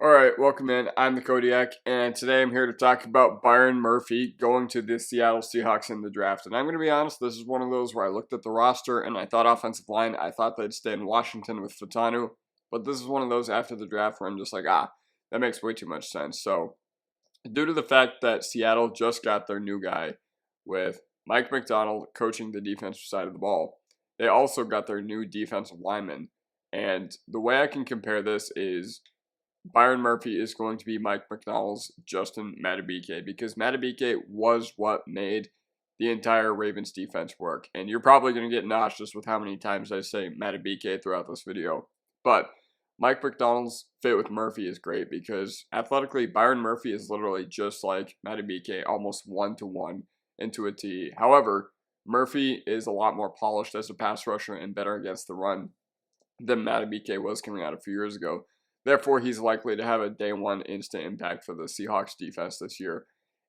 Alright, welcome in. I'm the Kodiak, and today I'm here to talk about Byron Murphy going to the Seattle Seahawks in the draft. And I'm going to be honest, this is one of those where I looked at the roster and I thought offensive line, I thought they'd stay in Washington with Fatanu. But this is one of those after the draft where I'm just like, that makes way too much sense. So, due to the fact that Seattle just got their new guy with Mike McDonald coaching the defensive side of the ball, they also got their new defensive lineman. And the way I can compare this is Byron Murphy is going to be Mike McDonald's Justin Madubuike, because Madubuike was what made the entire Ravens defense work. And you're probably going to get nauseous with how many times I say Madubuike throughout this video. But Mike McDonald's fit with Murphy is great because athletically, Byron Murphy is literally just like Madubuike, almost one-to-one into a T. However, Murphy is a lot more polished as a pass rusher and better against the run than Madubuike was coming out a few years ago. Therefore, he's likely to have a day one instant impact for the Seahawks defense this year.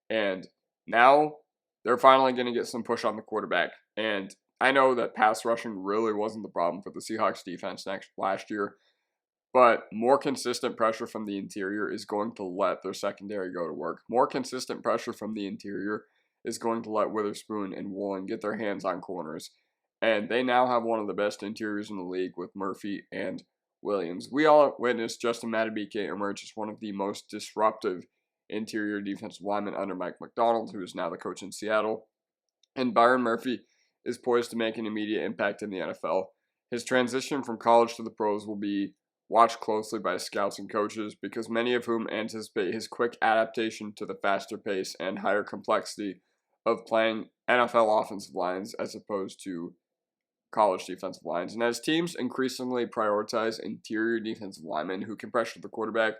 And now they're finally going to get some push on the quarterback. And I know that pass rushing really wasn't the problem for the Seahawks defense last year, but more consistent pressure from the interior is going to let their secondary go to work. More consistent pressure from the interior is going to let Witherspoon and Woolen get their hands on corners. And they now have one of the best interiors in the league with Murphy and Williams. We all witnessed Justin Madubuike emerge as one of the most disruptive interior defensive linemen under Mike McDonald, who is now the coach in Seattle. And Byron Murphy is poised to make an immediate impact in the NFL. His transition from college to the pros will be watched closely by scouts and coaches, because many of whom anticipate his quick adaptation to the faster pace and higher complexity of playing NFL offensive lines as opposed to college defensive lines. And as teams increasingly prioritize interior defensive linemen who can pressure the quarterback,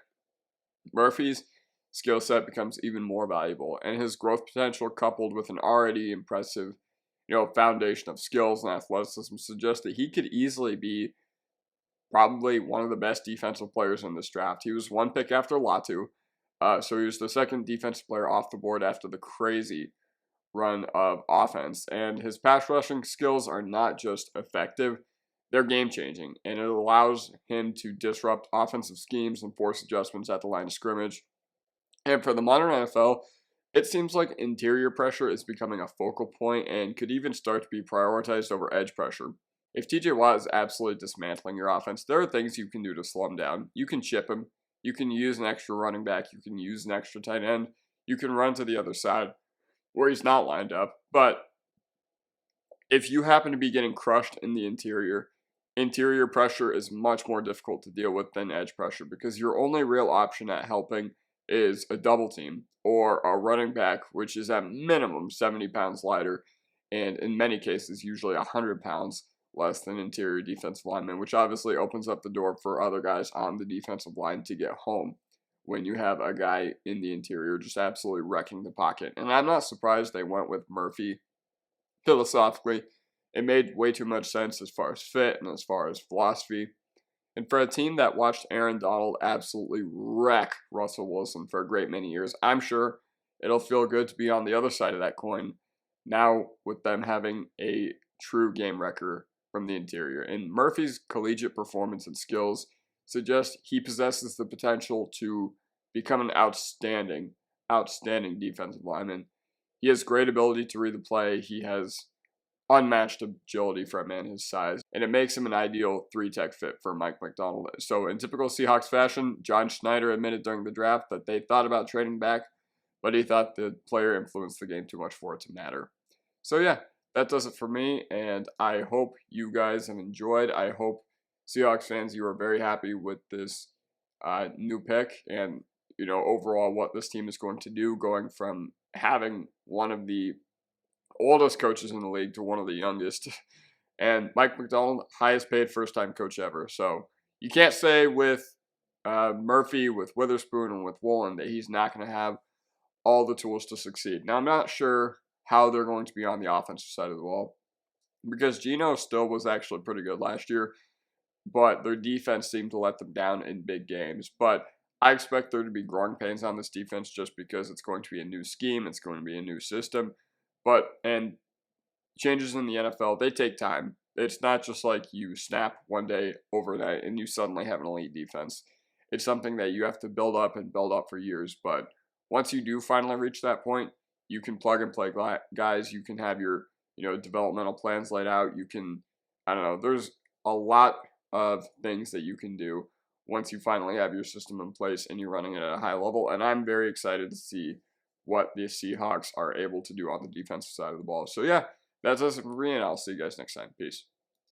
Murphy's skill set becomes even more valuable, and his growth potential, coupled with an already impressive, foundation of skills and athleticism, suggests that he could easily be probably one of the best defensive players in this draft. He was one pick after Latu, so he was the second defensive player off the board after the crazy run of offense. And his pass rushing skills are not just effective, they're game changing, and it allows him to disrupt offensive schemes and force adjustments at the line of scrimmage. And for the modern NFL, it seems like interior pressure is becoming a focal point and could even start to be prioritized over edge pressure. If TJ Watt is absolutely dismantling your offense, there are things you can do to slow him down. You can chip him, you can use an extra running back, you can use an extra tight end, you can run to the other side where he's not lined up. But if you happen to be getting crushed in the interior pressure is much more difficult to deal with than edge pressure, because your only real option at helping is a double team or a running back, which is at minimum 70 pounds lighter, and in many cases usually 100 pounds less than interior defensive linemen, which obviously opens up the door for other guys on the defensive line to get home when you have a guy in the interior just absolutely wrecking the pocket. And I'm not surprised they went with Murphy. Philosophically, it made way too much sense as far as fit and as far as philosophy. And for a team that watched Aaron Donald absolutely wreck Russell Wilson for a great many years, I'm sure it'll feel good to be on the other side of that coin now with them having a true game wrecker from the interior. And Murphy's collegiate performance and skills suggest he possesses the potential to become an outstanding defensive lineman. He has great ability to read the play. He has unmatched agility for a man his size, and it makes him an ideal three-tech fit for Mike McDonald. So in typical Seahawks fashion, John Schneider admitted during the draft that they thought about trading back, but he thought the player influenced the game too much for it to matter. So yeah, that does it for me, and I hope you guys have enjoyed. I hope Seahawks fans, you are very happy with this new pick and, overall what this team is going to do, going from having one of the oldest coaches in the league to one of the youngest. And Mike McDonald, highest paid first-time coach ever. So you can't say with Murphy, with Witherspoon, and with Woolen that he's not going to have all the tools to succeed. Now, I'm not sure how they're going to be on the offensive side of the ball, because Geno still was actually pretty good last year, but their defense seemed to let them down in big games. But I expect there to be growing pains on this defense just because it's going to be a new scheme, it's going to be a new system. And changes in the NFL, they take time. It's not just like you snap one day overnight and you suddenly have an elite defense. it's something that you have to build up and build up for years. But once you do finally reach that point, you can plug and play guys. You can have your, developmental plans laid out. You can, I don't know, there's a lot of things that you can do once you finally have your system in place and you're running it at a high level. And I'm very excited to see what the Seahawks are able to do on the defensive side of the ball. So yeah, that's us for me, and I'll see you guys next time. Peace.